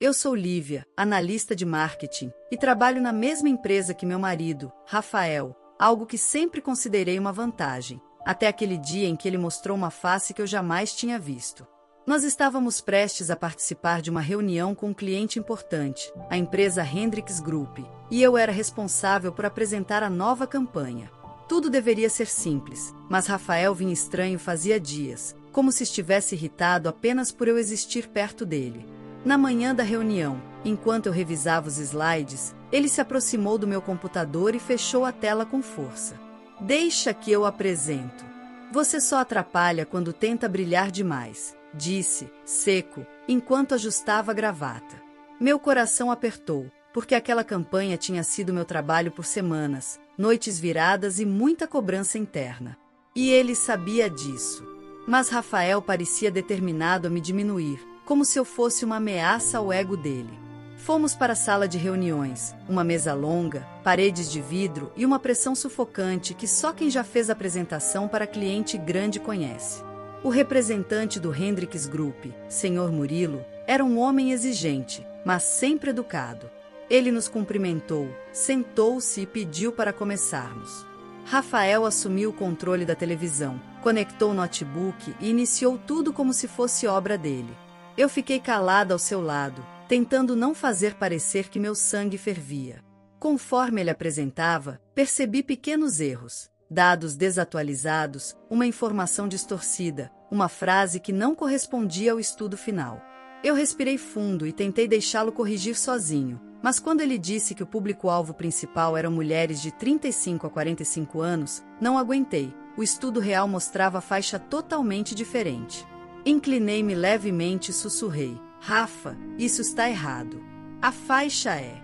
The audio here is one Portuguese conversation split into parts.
Eu sou Lívia, analista de marketing, e trabalho na mesma empresa que meu marido, Rafael, algo que sempre considerei uma vantagem, até aquele dia em que ele mostrou uma face que eu jamais tinha visto. Nós estávamos prestes a participar de uma reunião com um cliente importante, a empresa Hendrix Group, e eu era responsável por apresentar a nova campanha. Tudo deveria ser simples, mas Rafael vinha estranho fazia dias, como se estivesse irritado apenas por eu existir perto dele. Na manhã da reunião, enquanto eu revisava os slides, ele se aproximou do meu computador e fechou a tela com força. "Deixa que eu apresento. Você só atrapalha quando tenta brilhar demais", disse, seco, enquanto ajustava a gravata. Meu coração apertou, porque aquela campanha tinha sido meu trabalho por semanas, noites viradas e muita cobrança interna. E ele sabia disso. Mas Rafael parecia determinado a me diminuir, como se eu fosse uma ameaça ao ego dele. Fomos para a sala de reuniões, uma mesa longa, paredes de vidro e uma pressão sufocante que só quem já fez apresentação para cliente grande conhece. O representante do Hendrix Group, Sr. Murilo, era um homem exigente, mas sempre educado. Ele nos cumprimentou, sentou-se e pediu para começarmos. Rafael assumiu o controle da televisão, conectou o notebook e iniciou tudo como se fosse obra dele. Eu fiquei calada ao seu lado, tentando não fazer parecer que meu sangue fervia. Conforme ele apresentava, percebi pequenos erros, dados desatualizados, uma informação distorcida, uma frase que não correspondia ao estudo final. Eu respirei fundo e tentei deixá-lo corrigir sozinho, mas quando ele disse que o público-alvo principal eram mulheres de 35 a 45 anos, não aguentei. O estudo real mostrava faixa totalmente diferente. Inclinei-me levemente e sussurrei: "Rafa, isso está errado. A faixa é..."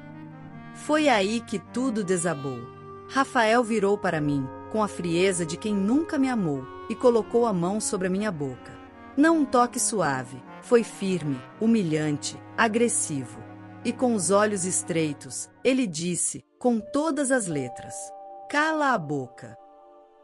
Foi aí que tudo desabou. Rafael virou para mim, com a frieza de quem nunca me amou, e colocou a mão sobre a minha boca. Não um toque suave, foi firme, humilhante, agressivo. E com os olhos estreitos, ele disse, com todas as letras: "Cala a boca."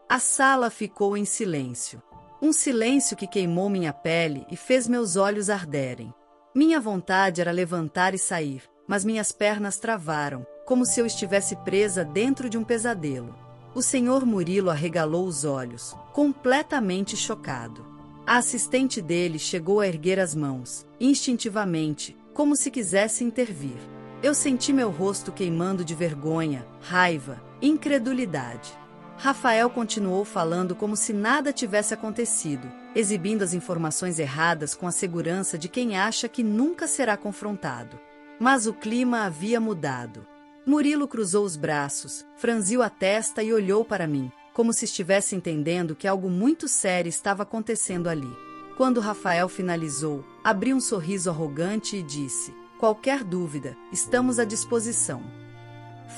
A sala ficou em silêncio. Um silêncio que queimou minha pele e fez meus olhos arderem. Minha vontade era levantar e sair, mas minhas pernas travaram, como se eu estivesse presa dentro de um pesadelo. O Sr. Murilo arregalou os olhos, completamente chocado. A assistente dele chegou a erguer as mãos, instintivamente, como se quisesse intervir. Eu senti meu rosto queimando de vergonha, raiva, incredulidade. Rafael continuou falando como se nada tivesse acontecido, exibindo as informações erradas com a segurança de quem acha que nunca será confrontado. Mas o clima havia mudado. Murilo cruzou os braços, franziu a testa e olhou para mim, como se estivesse entendendo que algo muito sério estava acontecendo ali. Quando Rafael finalizou, abriu um sorriso arrogante e disse: "Qualquer dúvida, estamos à disposição."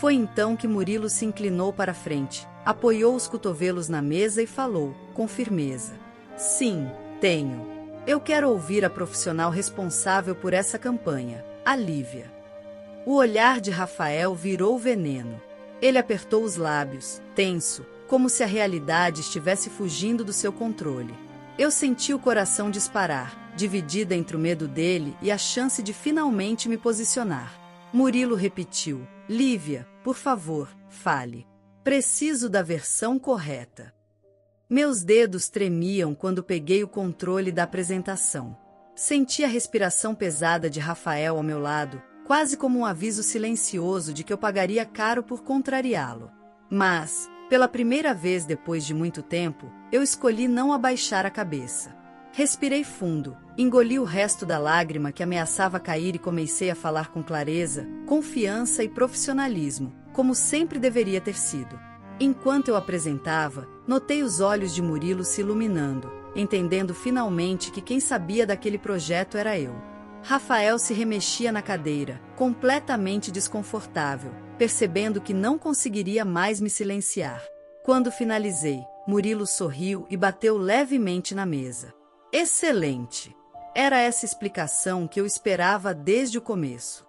Foi então que Murilo se inclinou para a frente, apoiou os cotovelos na mesa e falou, com firmeza: "Sim, tenho. Eu quero ouvir a profissional responsável por essa campanha, a Lívia." O olhar de Rafael virou veneno. Ele apertou os lábios, tenso, como se a realidade estivesse fugindo do seu controle. Eu senti o coração disparar, dividida entre o medo dele e a chance de finalmente me posicionar. Murilo repetiu: "Lívia, por favor, fale. Preciso da versão correta." Meus dedos tremiam quando peguei o controle da apresentação. Senti a respiração pesada de Rafael ao meu lado, quase como um aviso silencioso de que eu pagaria caro por contrariá-lo. Mas, pela primeira vez depois de muito tempo, eu escolhi não abaixar a cabeça. Respirei fundo, engoli o resto da lágrima que ameaçava cair e comecei a falar com clareza, confiança e profissionalismo, como sempre deveria ter sido. Enquanto eu apresentava, notei os olhos de Murilo se iluminando, entendendo finalmente que quem sabia daquele projeto era eu. Rafael se remexia na cadeira, completamente desconfortável, percebendo que não conseguiria mais me silenciar. Quando finalizei, Murilo sorriu e bateu levemente na mesa. "Excelente!" Era essa explicação que eu esperava desde o começo.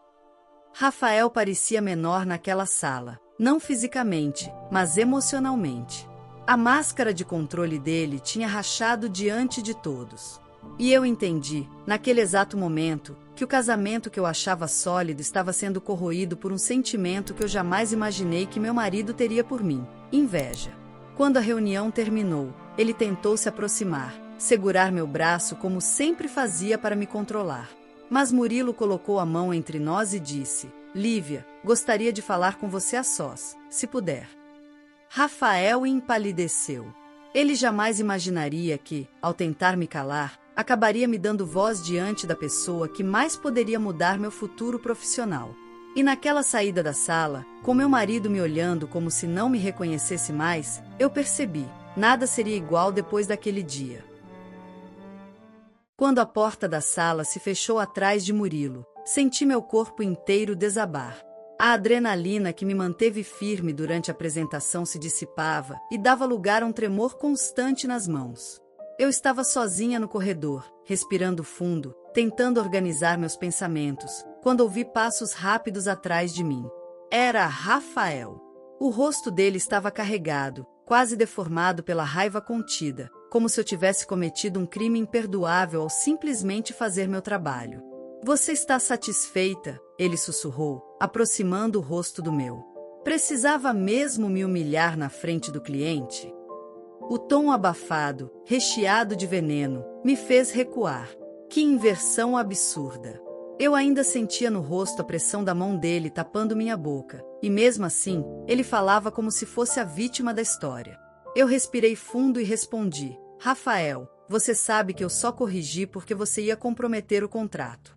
Rafael parecia menor naquela sala, não fisicamente, mas emocionalmente. A máscara de controle dele tinha rachado diante de todos. E eu entendi, naquele exato momento, que o casamento que eu achava sólido estava sendo corroído por um sentimento que eu jamais imaginei que meu marido teria por mim: inveja. Quando a reunião terminou, ele tentou se aproximar, segurar meu braço como sempre fazia para me controlar. Mas Murilo colocou a mão entre nós e disse: Lívia, gostaria de falar com você a sós, se puder. Rafael empalideceu. Ele jamais imaginaria que, ao tentar me calar, acabaria me dando voz diante da pessoa que mais poderia mudar meu futuro profissional. E naquela saída da sala, com meu marido me olhando como se não me reconhecesse mais, eu percebi: nada seria igual depois daquele dia. Quando a porta da sala se fechou atrás de Murilo, senti meu corpo inteiro desabar. A adrenalina que me manteve firme durante a apresentação se dissipava e dava lugar a um tremor constante nas mãos. Eu estava sozinha no corredor, respirando fundo, tentando organizar meus pensamentos, quando ouvi passos rápidos atrás de mim. Era Rafael. O rosto dele estava carregado, quase deformado pela raiva contida, como se eu tivesse cometido um crime imperdoável ao simplesmente fazer meu trabalho. Você está satisfeita? Ele sussurrou, aproximando o rosto do meu. Precisava mesmo me humilhar na frente do cliente? O tom abafado, recheado de veneno, me fez recuar. Que inversão absurda! Eu ainda sentia no rosto a pressão da mão dele tapando minha boca, e mesmo assim, ele falava como se fosse a vítima da história. Eu respirei fundo e respondi: Rafael, você sabe que eu só corrigi porque você ia comprometer o contrato.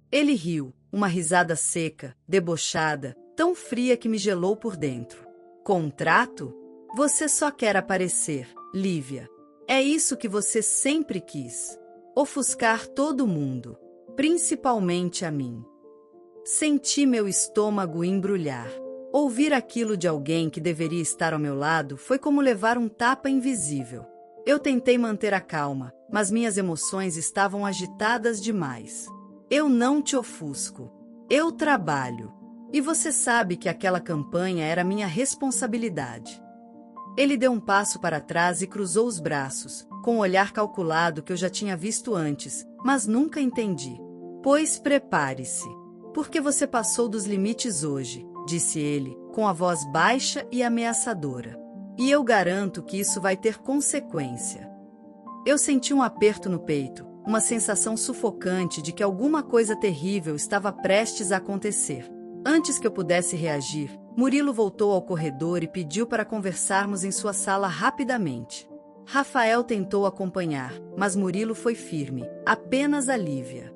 Ele riu, uma risada seca, debochada, tão fria que me gelou por dentro. Contrato? Você só quer aparecer, Lívia. É isso que você sempre quis. Ofuscar todo mundo, principalmente a mim. Senti meu estômago embrulhar. Ouvir aquilo de alguém que deveria estar ao meu lado foi como levar um tapa invisível. Eu tentei manter a calma, mas minhas emoções estavam agitadas demais. Eu não te ofusco. Eu trabalho. E você sabe que aquela campanha era minha responsabilidade. Ele deu um passo para trás e cruzou os braços, com um olhar calculado que eu já tinha visto antes, mas nunca entendi. Pois prepare-se. Porque você passou dos limites hoje, disse ele, com a voz baixa e ameaçadora. E eu garanto que isso vai ter consequência. Eu senti um aperto no peito, uma sensação sufocante de que alguma coisa terrível estava prestes a acontecer. Antes que eu pudesse reagir, Murilo voltou ao corredor e pediu para conversarmos em sua sala rapidamente. Rafael tentou acompanhar, mas Murilo foi firme, apenas a Lívia.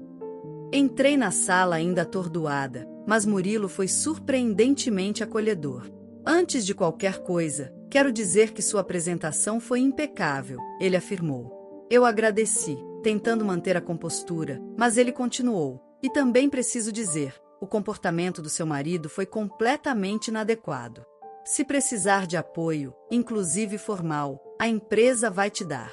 Entrei na sala ainda atordoada, mas Murilo foi surpreendentemente acolhedor. Antes de qualquer coisa, quero dizer que sua apresentação foi impecável, ele afirmou. Eu agradeci, tentando manter a compostura, mas ele continuou. E também preciso dizer, o comportamento do seu marido foi completamente inadequado. Se precisar de apoio, inclusive formal, a empresa vai te dar.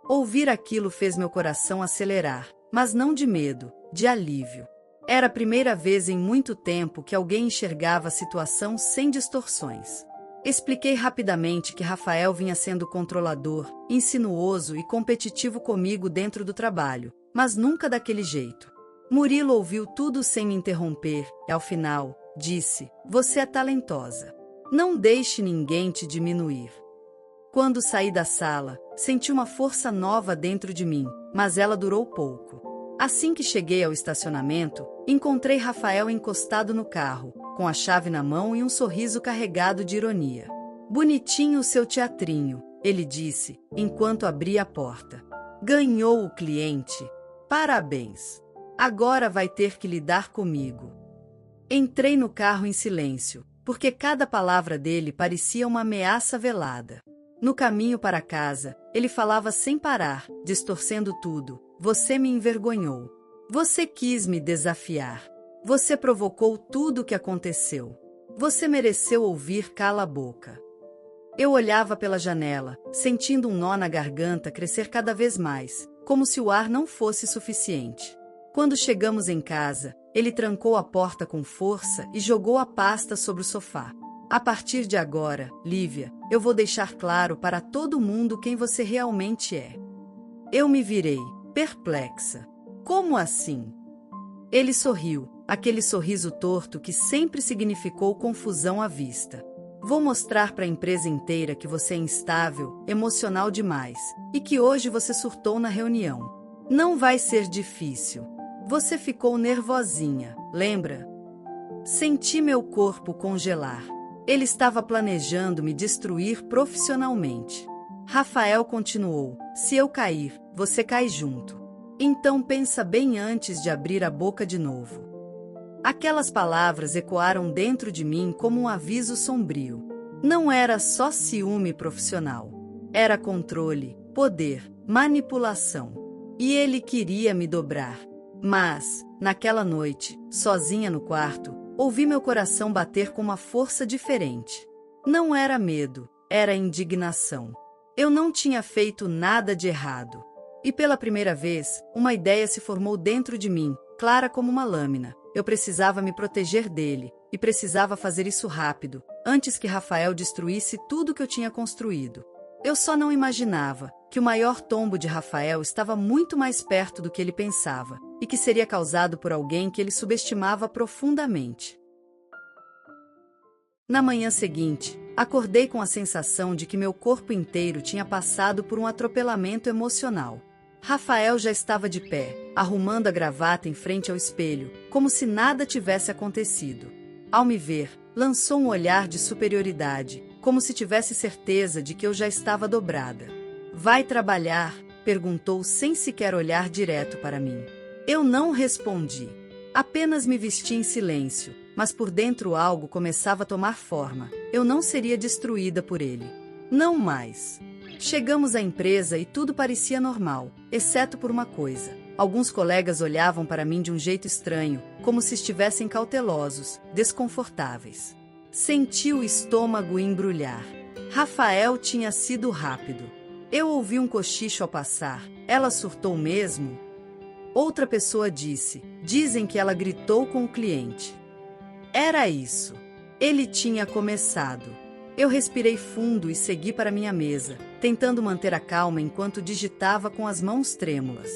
Ouvir aquilo fez meu coração acelerar, mas não de medo, de alívio. Era a primeira vez em muito tempo que alguém enxergava a situação sem distorções. Expliquei rapidamente que Rafael vinha sendo controlador, insinuoso e competitivo comigo dentro do trabalho, mas nunca daquele jeito. Murilo ouviu tudo sem me interromper e, ao final, disse: Você é talentosa. Não deixe ninguém te diminuir. Quando saí da sala, senti uma força nova dentro de mim, mas ela durou pouco. Assim que cheguei ao estacionamento, encontrei Rafael encostado no carro, com a chave na mão e um sorriso carregado de ironia. Bonitinho o seu teatrinho, ele disse, enquanto abria a porta. Ganhou o cliente. Parabéns. Agora vai ter que lidar comigo. Entrei no carro em silêncio, porque cada palavra dele parecia uma ameaça velada. No caminho para casa, ele falava sem parar, distorcendo tudo. Você me envergonhou. Você quis me desafiar. Você provocou tudo o que aconteceu. Você mereceu ouvir cala a boca. Eu olhava pela janela, sentindo um nó na garganta crescer cada vez mais, como se o ar não fosse suficiente. Quando chegamos em casa, ele trancou a porta com força e jogou a pasta sobre o sofá. A partir de agora, Lívia, eu vou deixar claro para todo mundo quem você realmente é. Eu me virei, perplexa. Como assim? Ele sorriu, aquele sorriso torto que sempre significou confusão à vista. Vou mostrar para a empresa inteira que você é instável, emocional demais, e que hoje você surtou na reunião. Não vai ser difícil. Você ficou nervosinha, lembra? Senti meu corpo congelar. Ele estava planejando me destruir profissionalmente. Rafael continuou: se eu cair, você cai junto. Então pensa bem antes de abrir a boca de novo. Aquelas palavras ecoaram dentro de mim como um aviso sombrio. Não era só ciúme profissional. Era controle, poder, manipulação. E ele queria me dobrar. Mas, naquela noite, sozinha no quarto, ouvi meu coração bater com uma força diferente. Não era medo, era indignação. Eu não tinha feito nada de errado. E pela primeira vez, uma ideia se formou dentro de mim, clara como uma lâmina. Eu precisava me proteger dele, e precisava fazer isso rápido, antes que Rafael destruísse tudo que eu tinha construído. Eu só não imaginava que o maior tombo de Rafael estava muito mais perto do que ele pensava, e que seria causado por alguém que ele subestimava profundamente. Na manhã seguinte, acordei com a sensação de que meu corpo inteiro tinha passado por um atropelamento emocional. Rafael já estava de pé, arrumando a gravata em frente ao espelho, como se nada tivesse acontecido. Ao me ver, lançou um olhar de superioridade, como se tivesse certeza de que eu já estava dobrada. Vai trabalhar? Perguntou sem sequer olhar direto para mim. Eu não respondi. Apenas me vesti em silêncio, mas por dentro algo começava a tomar forma. Eu não seria destruída por ele. Não mais. Chegamos à empresa e tudo parecia normal, exceto por uma coisa. Alguns colegas olhavam para mim de um jeito estranho, como se estivessem cautelosos, desconfortáveis. Senti o estômago embrulhar. Rafael tinha sido rápido. Eu ouvi um cochicho ao passar. Ela surtou mesmo? Outra pessoa disse: dizem que ela gritou com o cliente. Era isso. Ele tinha começado. Eu respirei fundo e segui para minha mesa, tentando manter a calma enquanto digitava com as mãos trêmulas.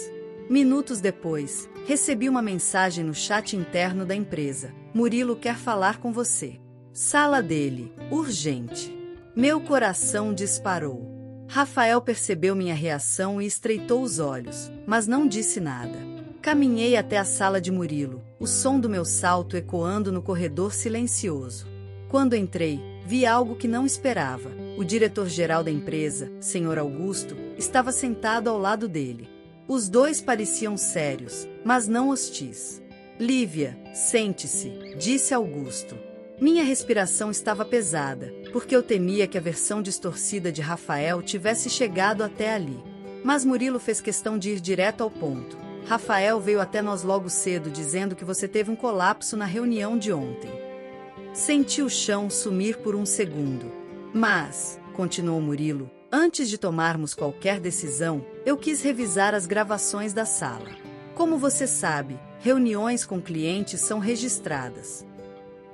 Minutos depois, recebi uma mensagem no chat interno da empresa: Murilo quer falar com você. Sala dele, urgente. Meu coração disparou. Rafael percebeu minha reação e estreitou os olhos, mas não disse nada. Caminhei até a sala de Murilo, o som do meu salto ecoando no corredor silencioso. Quando entrei, vi algo que não esperava. O diretor-geral da empresa, Sr. Augusto, estava sentado ao lado dele. Os dois pareciam sérios, mas não hostis. Lívia, sente-se, disse Augusto. Minha respiração estava pesada, porque eu temia que a versão distorcida de Rafael tivesse chegado até ali. Mas Murilo fez questão de ir direto ao ponto. Rafael veio até nós logo cedo dizendo que você teve um colapso na reunião de ontem. Senti o chão sumir por um segundo. Mas, continuou Murilo, antes de tomarmos qualquer decisão, eu quis revisar as gravações da sala. Como você sabe, reuniões com clientes são registradas.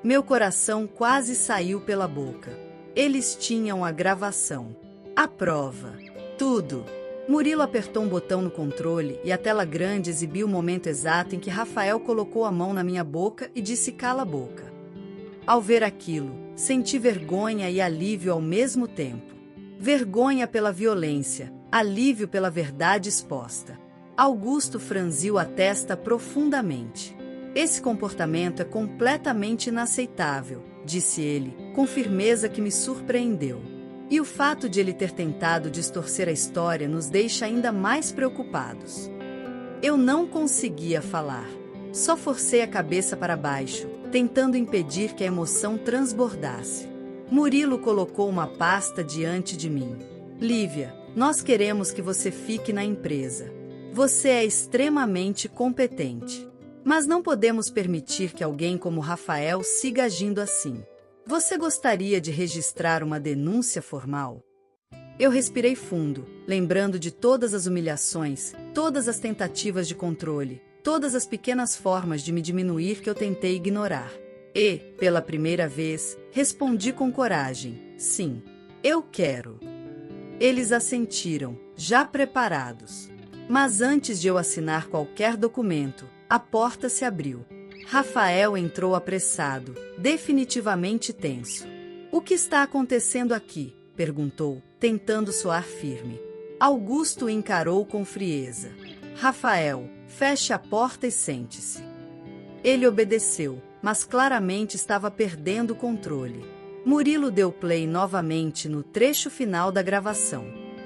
Meu coração quase saiu pela boca. Eles tinham a gravação. A prova. Tudo. Murilo apertou um botão no controle e a tela grande exibiu o momento exato em que Rafael colocou a mão na minha boca e disse: cala a boca. Ao ver aquilo, senti vergonha e alívio ao mesmo tempo. Vergonha pela violência, alívio pela verdade exposta. Augusto franziu a testa profundamente. Esse comportamento é completamente inaceitável, disse ele, com firmeza que me surpreendeu. E o fato de ele ter tentado distorcer a história nos deixa ainda mais preocupados. Eu não conseguia falar. Só forcei a cabeça para baixo, tentando impedir que a emoção transbordasse. Murilo colocou uma pasta diante de mim. Lívia, nós queremos que você fique na empresa. Você é extremamente competente. Mas não podemos permitir que alguém como Rafael siga agindo assim. Você gostaria de registrar uma denúncia formal? Eu respirei fundo, lembrando de todas as humilhações, todas as tentativas de controle, todas as pequenas formas de me diminuir que eu tentei ignorar. E, pela primeira vez, respondi com coragem: sim, eu quero. Eles assentiram, já preparados. Mas antes de eu assinar qualquer documento, A porta se abriu. Rafael entrou apressado, definitivamente tenso. O que está acontecendo aqui? Perguntou, tentando soar firme. Augusto o encarou com frieza. Rafael, feche a porta e sente-se. Ele obedeceu, mas claramente estava perdendo o controle. Murilo deu play novamente no trecho final da gravação.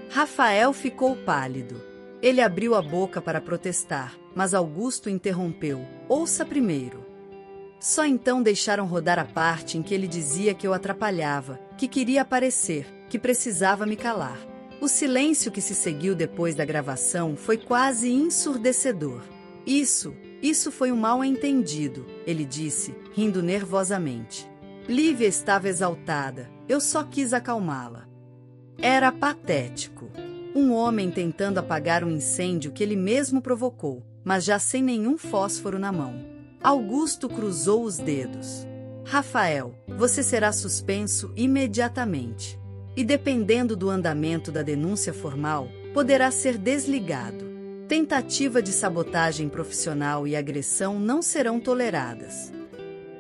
Rafael ficou pálido. Ele abriu a boca para protestar, mas Augusto interrompeu. Ouça primeiro. Só então deixaram rodar a parte em que ele dizia que eu atrapalhava, que queria aparecer, que precisava me calar. O silêncio que se seguiu depois da gravação foi quase ensurdecedor. Isso foi um mal-entendido, ele disse, rindo nervosamente. Lívia estava exaltada, eu só quis acalmá-la. Era patético. Um homem tentando apagar um incêndio que ele mesmo provocou, mas já sem nenhum fósforo na mão. Augusto cruzou os dedos. Rafael, você será suspenso imediatamente. E dependendo do andamento da denúncia formal, poderá ser desligado. Tentativa de sabotagem profissional e agressão não serão toleradas.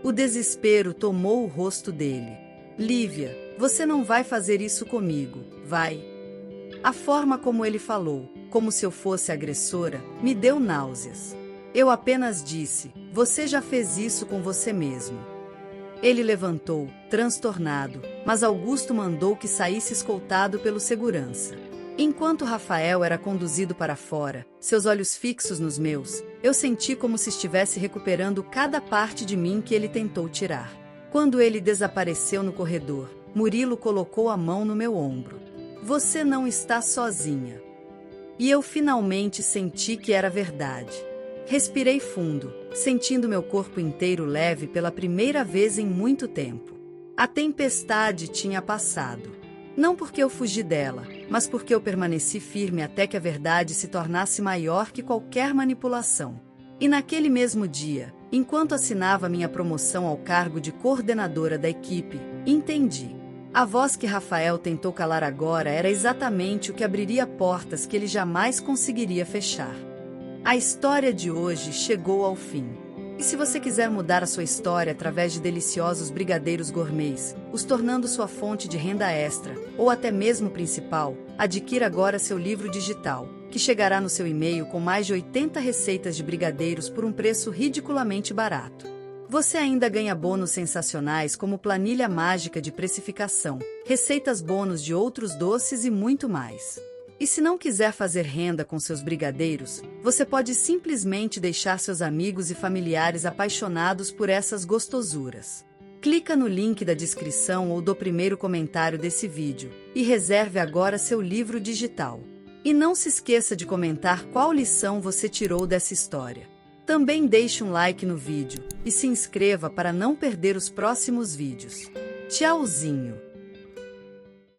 O desespero tomou o rosto dele. Lívia, você não vai fazer isso comigo, vai? A forma como ele falou, como se eu fosse agressora, me deu náuseas. Eu apenas disse, você já fez isso com você mesmo. Ele levantou, transtornado, mas Augusto mandou que saísse escoltado pelo segurança. Enquanto Rafael era conduzido para fora, seus olhos fixos nos meus, eu senti como se estivesse recuperando cada parte de mim que ele tentou tirar. Quando ele desapareceu no corredor, Murilo colocou a mão no meu ombro. Você não está sozinha. E eu finalmente senti que era verdade. Respirei fundo, sentindo meu corpo inteiro leve pela primeira vez em muito tempo. A tempestade tinha passado. Não porque eu fugi dela, mas porque eu permaneci firme até que a verdade se tornasse maior que qualquer manipulação. E naquele mesmo dia, enquanto assinava minha promoção ao cargo de coordenadora da equipe, entendi. A voz que Rafael tentou calar agora era exatamente o que abriria portas que ele jamais conseguiria fechar. A história de hoje chegou ao fim. E se você quiser mudar a sua história através de deliciosos brigadeiros gourmets, os tornando sua fonte de renda extra, ou até mesmo principal, adquira agora seu livro digital, que chegará no seu e-mail com mais de 80 receitas de brigadeiros por um preço ridiculamente barato. Você ainda ganha bônus sensacionais como planilha mágica de precificação, receitas bônus de outros doces e muito mais. E se não quiser fazer renda com seus brigadeiros, você pode simplesmente deixar seus amigos e familiares apaixonados por essas gostosuras. Clica no link da descrição ou do primeiro comentário desse vídeo e reserve agora seu livro digital. E não se esqueça de comentar qual lição você tirou dessa história. Também deixe um like no vídeo e se inscreva para não perder os próximos vídeos. Tchauzinho!